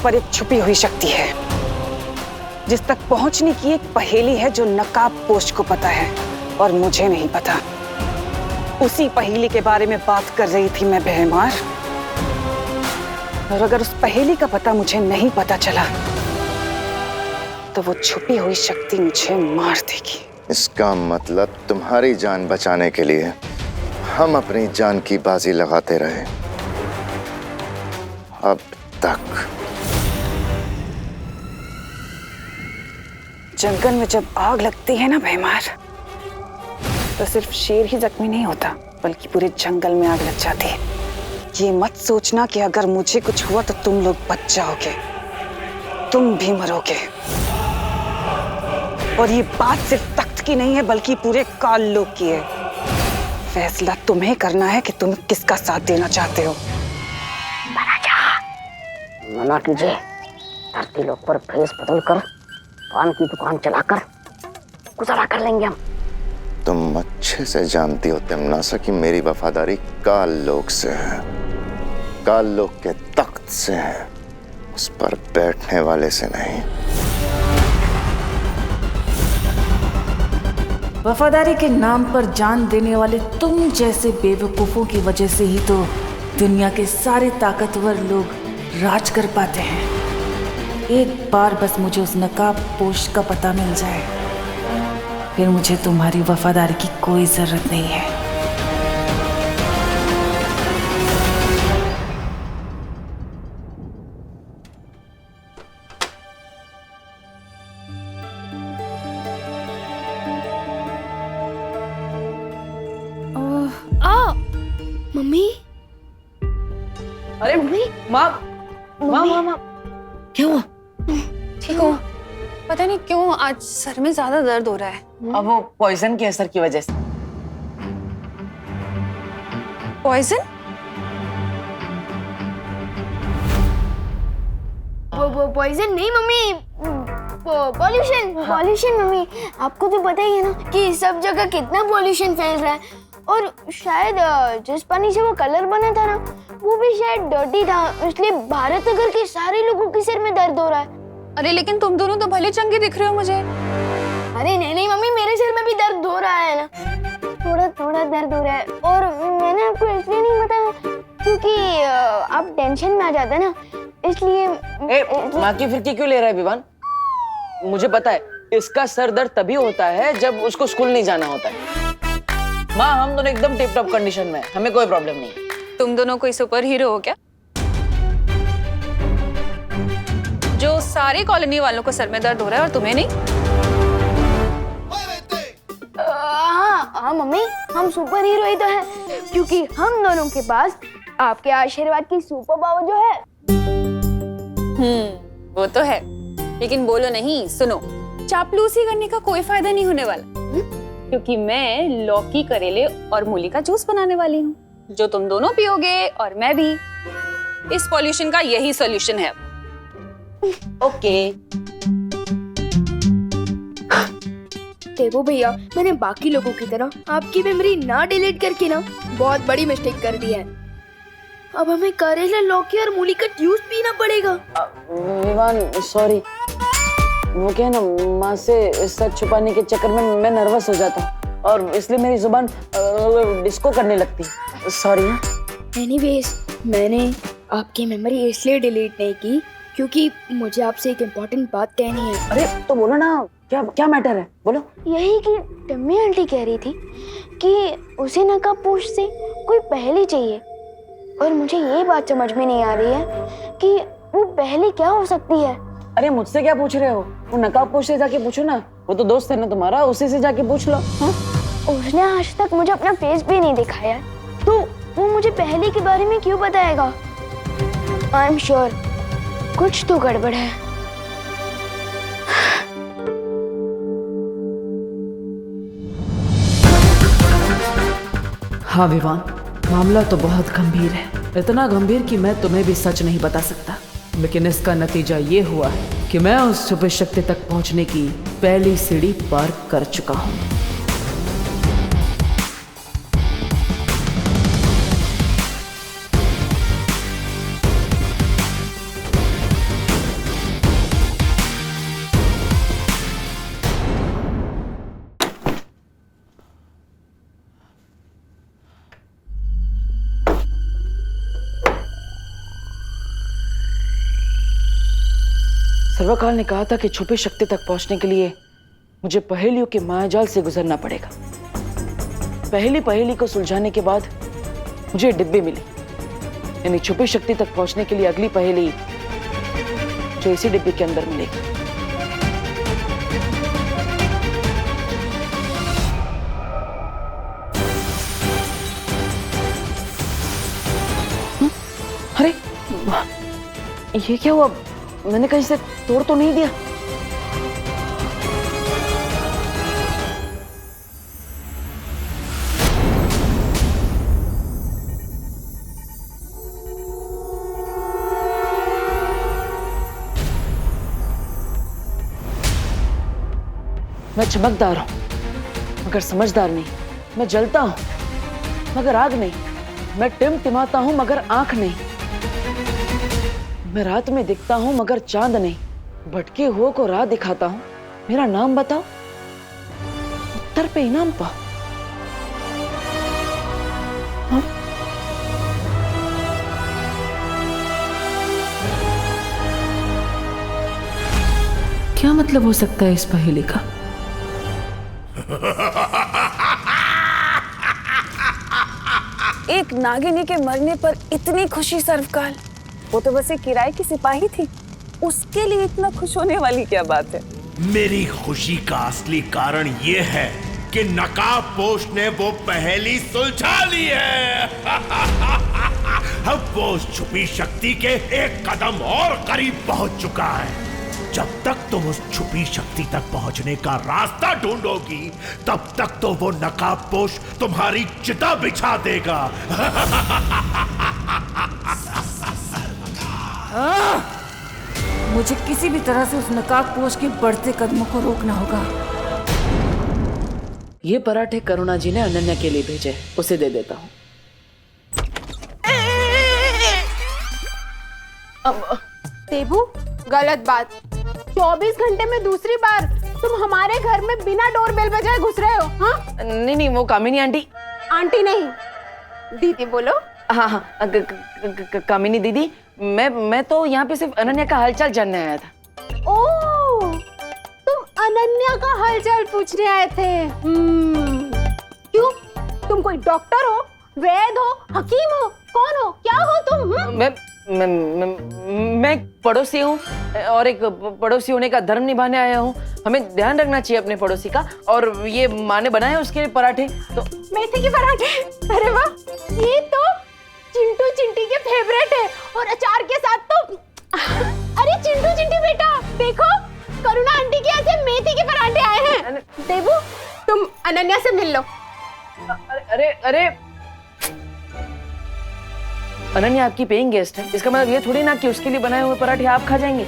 पर एक छुपी हुई शक्ति है जिस तक पहुंचने की एक पहेली है जो नकाबपोश को पता है और मुझे नहीं पता। उसी पहेली के बारे में बात कर रही थी मैं बेहमार। और अगर उस पहेली का पता मुझे नहीं पता चला तो वो छुपी हुई शक्ति मुझे मार देगी। इसका मतलब तुम्हारी जान बचाने के लिए हम अपनी जान की बाजी लगाते रहे अब तक। जंगल में जब आग लगती है ना बेहमार, तो सिर्फ शेर ही जख्मी नहीं होता बल्कि पूरे जंगल में आग लग जाती है। ये मत सोचना कि अगर मुझे कुछ हुआ तो तुम लोग बच जाओगे, तुम भी मरोगे। और ये बात सिर्फ तख्त की नहीं है बल्कि पूरे काल लोक की है। फैसला तुम्हें करना है कि तुम किसका साथ देना चाहते हो। मना कीजिए, धरती लोक पर भेष बदल कर पान की दुकान चलाकर गुजारा कर लेंगे हम। तुम अच्छे से जानती हो तिमनासा कि मेरी वफादारी काल लोक से है, काल लोक के तख्त से है, उस पर बैठने वाले से नहीं। वफादारी के नाम पर जान देने वाले तुम जैसे बेवकूफों की वजह से ही तो दुनिया के सारे ताकतवर लोग राज कर पाते हैं। एक बार बस मुझे उस नकाबपोश का पता मिल जाए, फिर मुझे तुम्हारी वफादारी की कोई जरूरत नहीं है। मम्मी, अरे मम्मी, माँ, माँ, क्या हुआ? ठीक हो? पता नहीं क्यों आज सर में ज्यादा दर्द हो रहा है। अब वो पॉइजन के असर की वजह से। पॉइजन? वो पॉइजन नहीं मम्मी, पॉल्यूशन। पॉल्यूशन मम्मी, आपको तो पता ही है ना कि सब जगह कितना पॉल्यूशन फैल रहा है। और शायद जिस पानी से वो कलर बना था ना, वो भी शायद डर्टी था, इसलिए भारत नगर के सारे लोगों के सिर में दर्द हो रहा है। अरे लेकिन तुम दोनों तो भले चंगे दिख रहे हो मुझे। अरे नहीं मम्मी, मेरे सिर में भी दर्द हो रहा है ना, थोड़ा थोड़ा दर्द हो रहा है। और मैंने आपको इसलिए नहीं बताया क्योंकि आप टेंशन में आ जाते ना, इसलिए। माँ की फिरकी क्यों ले रहा है विवान? मुझे पता है इसका सर दर्द तभी होता है जब उसको स्कूल नहीं जाना होता है। माँ, हम दोनों एकदम टिप टॉप कंडीशन में हैं, हमें कोई प्रॉब्लम नहीं है। तुम दोनों कोई सुपर हीरो हो क्या, जो सारी कॉलोनी वालों को सर में दर्द हो रहा है और तुम्हें नहीं? हाँ मम्मी, हम सुपर हीरो ही तो हैं, क्योंकि हम दोनों के पास आपके आशीर्वाद की सुपर पावर जो है। वो तो है, लेकिन बोलो नहीं, सुनो, चापलूसी करने का कोई फायदा नहीं होने वाला। क्योंकि मैं लौकी, करेले और मूली का जूस बनाने वाली हूँ, जो तुम दोनों पियोगे और मैं भी। इस पॉल्यूशन का यही सॉल्यूशन है। ओके। देखो भैया, मैंने बाकी लोगों की तरह आपकी मेमोरी ना डिलीट करके ना बहुत बड़ी मिस्टेक कर दी है। अब हमें करेला, लौकी और मूली का जूस पीना पड़ेगा। विवान सॉरी, वो क्या है ना, माँ से सच छुपाने के चक्कर में मैं नर्वस हो जाता हूँ और इसलिए मेरी जुबान डिस्को करने लगती है। सॉरी। एनीवेज, मैंने आपकी मेमोरी इसलिए डिलीट नहीं की क्योंकि मुझे आपसे एक इम्पोर्टेंट बात कहनी है। अरे तो बोलो ना, क्या क्या मैटर है, बोलो। यही कि टम्मी आंटी कह रही थी कि उसे नकाबपोश से कोई पहेली चाहिए, और मुझे ये बात समझ में नहीं आ रही है कि वो पहेली क्या हो सकती है। अरे मुझसे क्या पूछ रहे हो? वो नकाबपोश से जाके पूछो ना, वो तो दोस्त है ना तुम्हारा, उसी से जाके पूछ लो। उसने आज तक मुझे अपना फेस भी नहीं दिखाया, तो वो मुझे पहेली के बारे में क्यों बताएगा? आई एम श्योर कुछ तो गड़बड़ है। हाँ विवान, मामला तो बहुत गंभीर है, इतना गंभीर कि मैं तुम्हें भी सच नहीं बता सकता, लेकिन इसका नतीजा ये हुआ कि मैं उस छुपी शक्ति तक पहुंचने की पहली सीढ़ी पार कर चुका हूं। सर्वकाल ने कहा था कि छुपी शक्ति तक पहुंचने के लिए मुझे पहेलियों के मायाजाल से गुजरना पड़ेगा। पहली पहेली को सुलझाने के बाद मुझे डिब्बी मिली, यानी छुपी शक्ति तक पहुंचने के लिए अगली पहेली जो इसी डिब्बी के अंदर मिलेगी। अरे ये क्या हुआ? मैंने कहीं से तोड़ तो नहीं दिया? मैं चमकदार हूं मगर समझदार नहीं। मैं जलता हूं मगर आग नहीं। मैं टिमटिमाता हूं मगर आंख नहीं। मैं रात में दिखता हूं मगर चांद नहीं। भटके हुओं को राह दिखाता हूं। मेरा नाम बताओ, उत्तर पे इनाम पाओ। हाँ? क्या मतलब हो सकता है इस पहेली का? एक नागिनी के मरने पर इतनी खुशी सर्वकाल, वो तो बस एक किराए की सिपाही थी, उसके लिए इतना खुश होने वाली क्या बात है? मेरी खुशी का असली कारण ये है कि नकाबपोश ने वो पहेली सुलझा ली है। अब वो उस छुपी शक्ति के एक कदम और करीब पहुंच चुका है। जब तक तुम उस छुपी शक्ति तक पहुंचने का रास्ता ढूंढोगी, तब तक तो वो नकाबपोश तुम्हारी चिता बिछा देगा। मुझे किसी भी तरह से उस नकाबपोश के बढ़ते कदमों को रोकना होगा। ये पराठे करुणा जी ने अनन्या के लिए भेजे, उसे दे देता हूँ। देबू, गलत बात। 24 घंटे में दूसरी बार तुम हमारे घर में बिना डोरबेल बजाए घुस रहे हो। हाँ? नहीं, वो कामिनी आंटी। आंटी नहीं, दीदी बोलो। हाँ, कामिनी दीदी, मैं तो यहाँ पे सिर्फ अनन्या का हालचाल जानने आया था। ओह, तुम अनन्या का हालचाल पूछने आए थे। क्यों? तुम कोई डॉक्टर हो, वैद हो, हकीम हो, कौन हो, क्या हो तुम? मैं पड़ोसी हूँ और एक पड़ोसी होने का धर्म निभाने आया हूँ। हमें ध्यान रखना चाहिए अपने पड़ोसी का। और ये माँ ने बनाए उसके पराठे तो। मेथी के पराठे? अरे वाह, ये तो चिंटू चिंटी के फेवरेट है। और अचार के साथ तो अरे चिंटू चिंटी बेटा, देखो करुणा आंटी के यहाँ से मेथी के पराठे आए हैं। देबू, तुम अनन्या से मिल लो। अरे अनन्या आपकी पेइंग गेस्ट है, इसका मतलब ये थोड़ी ना कि उसके लिए बनाए हुए पराठे आप खा जाएंगे।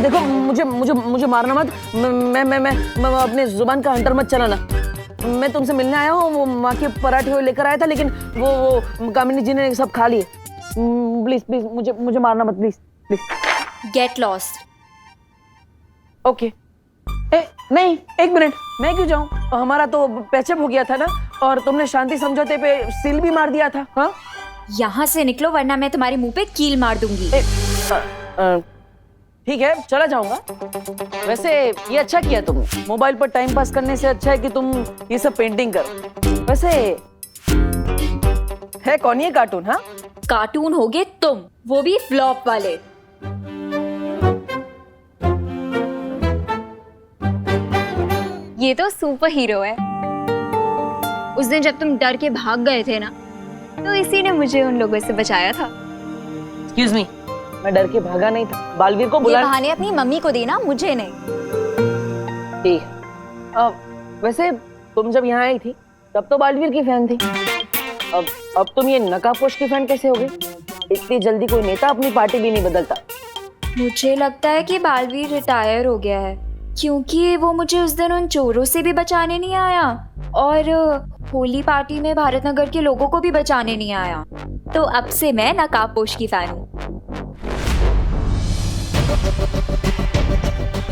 देखो, मुझे मारना मत। मैं अपने जुबान का हंटर मत चलाना। मैं तुमसे मिलने आया हूँ, वो माँ के पराठे लेकर आया था, लेकिन वो कामिनी जी ने सब खा लिए। प्लीज मुझे मारना मत, प्लीज। Get lost. ओके। नहीं, एक मिनट, मैं क्यों जाऊँ? हमारा तो पैचअप हो गया था ना, और तुमने शांति समझौते पे सील भी मार दिया था। हाँ, यहाँ से निकलो वरना मैं तुम्हारे मुंह पे कील मार दूंगी। ठीक है, चला जाऊंगा। वैसे ये अच्छा किया तुमने, मोबाइल पर टाइम पास करने से अच्छा है कि तुम ये सब पेंटिंग करो। वैसे है कौन ये कार्टून? हाँ, कार्टून होगे तुम, वो भी फ्लॉप वाले। ये तो सुपर हीरो है। उस दिन जब तुम डर के भाग गए थे ना, तो इसी ने मुझे उन लोगों से बचाया था। एक्सक्यूज मी, मैं डर के भागा नहीं था। बालवीर को बुला। ये बहाने अपनी मम्मी को देना, मुझे नहीं। ठीक है। वैसे तुम जब यहाँ आई थी तब तो बालवीर की फैन थी। अब तुम ये नकाबपोश की फैन कैसे हो गई? इतनी जल्दी कोई नेता अपनी पार्टी भी नहीं बदलता। मुझे लगता है कि बालवीर रिटायर हो गया है, क्योंकि वो मुझे उस दिन उन चोरों से भी बचाने नहीं आया और होली पार्टी में भारत नगर के लोगों को भी बचाने नहीं आया। तो अब से मैं नकाबपोश की फैन हूँ।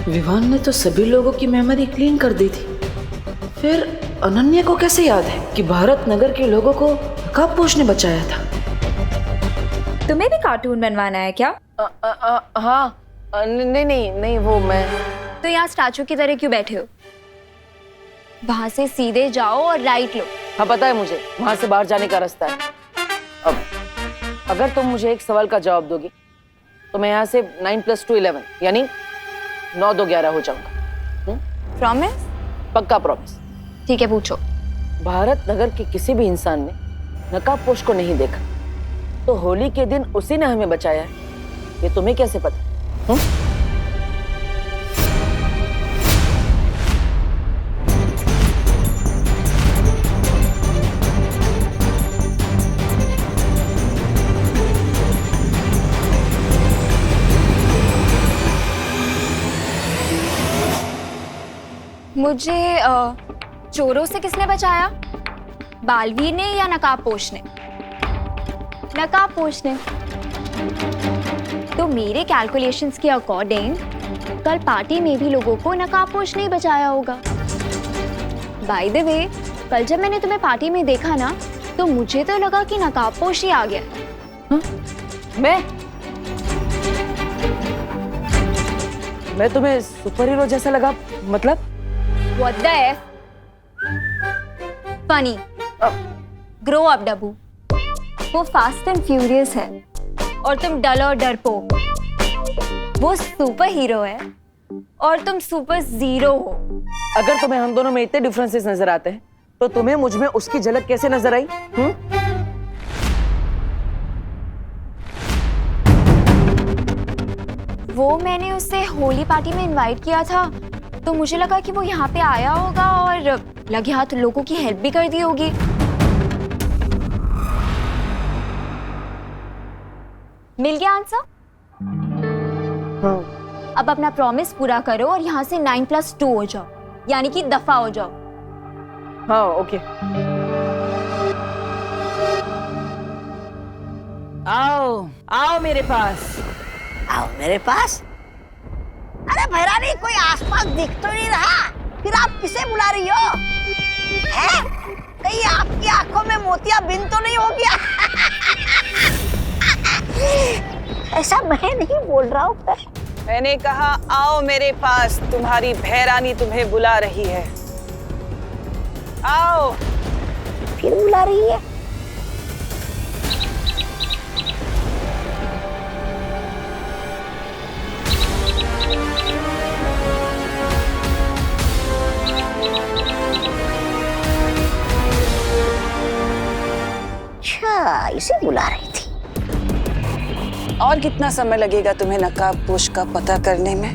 विवान ने तो सभी लोगों की मेमोरी क्लीन कर दी थी, फिर अनन्या को कैसे याद है कि भारत नगर के लोगों को नकाबपोश ने बचाया था? तुम्हें भी कार्टून बनवाना है क्या? हाँ, नहीं वो मैं। तो यहाँ स्टैचू की तरह क्यों बैठे हो? वहां से सीधे जाओ और राइट लो। हाँ पता है मुझे, वहां से बाहर जाने का रास्ता है। अब अगर तुम मुझे एक सवाल का जवाब दोगी तो मैं यहाँ से 9 + 2 11 यानी 9 2 11 हो जाऊंगा। प्रॉमिस? पक्का प्रॉमिस। ठीक है, पूछो। भारत नगर के किसी भी इंसान ने नकाबपोश को नहीं देखा, तो होली के दिन उसी ने हमें बचाया है, ये तुम्हें कैसे पता? मुझे चोरों से किसने बचाया? बालवीर ने या नकाबपोश ने? नकाबपोश ने। तो मेरे कैलकुलेशंस के अकॉर्डिंग कल पार्टी में भी लोगों को नकाबपोश ने बचाया होगा। बाय द वे, कल जब मैंने तुम्हें पार्टी में देखा ना, तो मुझे तो लगा कि नकाबपोश ही आ गया। मैं तुम्हें सुपर हीरो जैसा लगा? मतलब What the F? Funny. Grow up, डब्बू। वो फास्ट एंड फ्यूरियस है और तुम डल और डरपोक। वो सुपर हीरो है और तुम सुपर जीरो हो। अगर तुम्हें हम दोनों में इतने डिफरेंसेस नजर आते हैं, तो तुम्हें मुझ में उसकी झलक कैसे नजर आई? वो मैंने उसे होली पार्टी में इनवाइट किया था, तो मुझे लगा कि वो यहाँ पे आया होगा और लगे हाथ लोगों की हेल्प भी कर दी होगी। मिल गया आंसर? अब अपना प्रॉमिस पूरा करो और यहाँ से 9 + 2 हो जाओ, यानी कि दफा हो जाओ। हाँ ओके। आओ मेरे पास। आओ मेरे पास? अरे भैरानी, कोई आसपास दिख तो नहीं रहा, फिर आप किसे बुला रही हो? हैं? कहीं आपकी आंखों में मोतियाबिंद तो नहीं हो गया? ऐसा मैं नहीं बोल रहा हूँ। मैंने कहा आओ मेरे पास, तुम्हारी भैरानी तुम्हें बुला रही है। आओ। फिर बुला रही है? अच्छा, इसे बुला रही थी। और कितना समय लगेगा तुम्हें नकाबपोश का पता करने में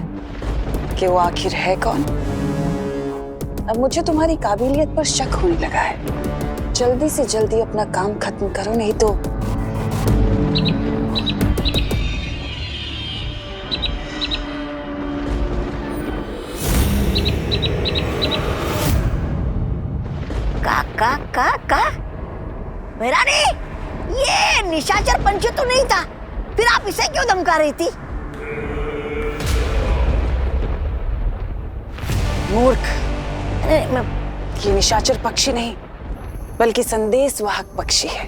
कि वो आखिर है कौन? अब मुझे तुम्हारी काबिलियत पर शक होने लगा है। जल्दी से जल्दी अपना काम खत्म करो, नहीं तो का भैरानी, ये निशाचर पंछी तो नहीं था, फिर आप इसे क्यों धमका रही थी? मूर्ख। ये निशाचर पक्षी नहीं, बल्कि संदेशवाहक पक्षी है,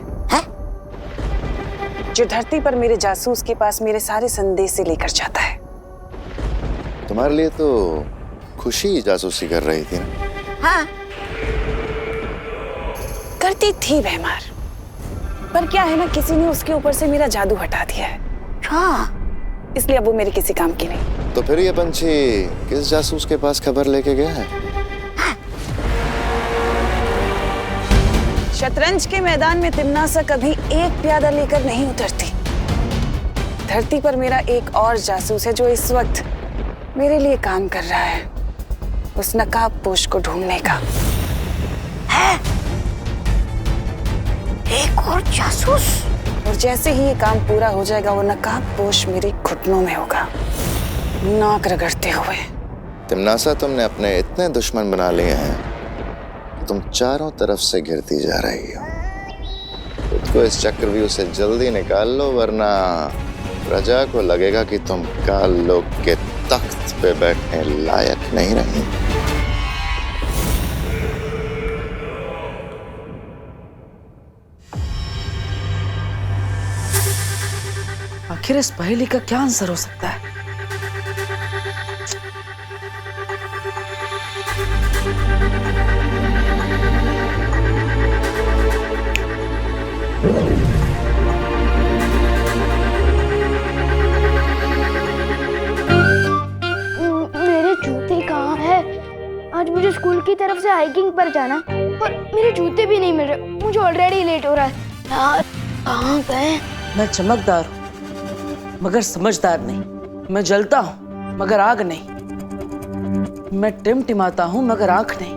जो धरती पर मेरे जासूस के पास मेरे सारे संदेश से लेकर जाता है। तुम्हारे लिए तो खुशी जासूसी कर रही थी ना? हाँ करती थी भैमार, पर क्या है ना, किसी ने उसके ऊपर से मेरा जादू हटा दिया है। हाँ, इसलिए अब वो मेरे किसी काम की नहीं। तो फिर ये पंछी किस जासूस के पास खबर लेके गया है? शतरंज के मैदान में तिम्नासा कभी एक प्यादा लेकर नहीं उतरती। धरती पर मेरा एक और जासूस है जो इस वक्त मेरे लिए काम कर रहा है, उस नकाबपोश को ढूंढने का। है? एक और जासूस? और जैसे ही ये काम पूरा हो जाएगा, वो नकाबपोश मेरे घुटनों में होगा, नाक रगड़ते हुए। तिम्नासा, तुमने अपने इतने दुश्मन बना लिए हैं कि तुम चारों तरफ से घिरती जा रही हो। खुद को इस चक्रव्यूह से जल्दी निकाल लो, वरना प्रजा को लगेगा कि तुम काल लोक के तख्त पे बैठने लायक नहीं रही। आखिर इस पहेली का क्या आंसर हो सकता है? मेरे जूते कहाँ है? आज मुझे स्कूल की तरफ से हाइकिंग पर जाना और मेरे जूते भी नहीं मिल रहे। मुझे ऑलरेडी लेट हो रहा है यार। कहाँ गए? मैं चमकदार हूँ मगर समझदार नहीं। मैं जलता हूँ मगर आग नहीं। मैं टिमटिमाता हूँ मगर आंख नहीं।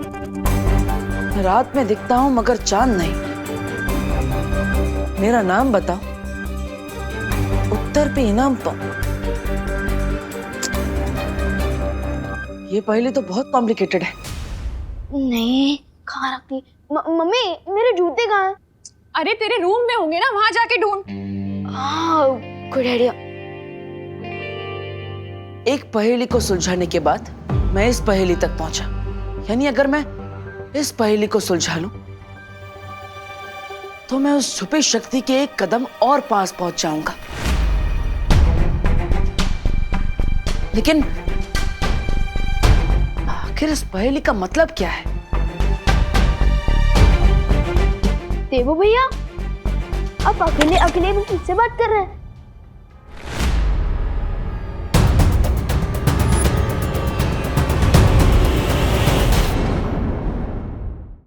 मैं रात में दिखता हूँ मगर चांद नहीं। मेरा नाम बताओ, उत्तर पे इनाम पाओ। ये पहले तो बहुत कॉम्प्लिकेटेड है। नहीं, कहाँ रख दी? मम्मी मेरे जूते कहाँ हैं? अरे तेरे रूम में होंगे ना, वहां जाके ढूंढ। Good idea. एक पहेली को सुलझाने के बाद मैं इस पहेली तक पहुंचा। यानी अगर मैं इस पहेली को सुलझा लूं तो मैं उस छुपी शक्ति के एक कदम और पास पहुंच जाऊंगा। लेकिन आखिर इस पहेली का मतलब क्या है? देवो भैया, आप अकेले अकेले मुझसे बात कर रहे हैं?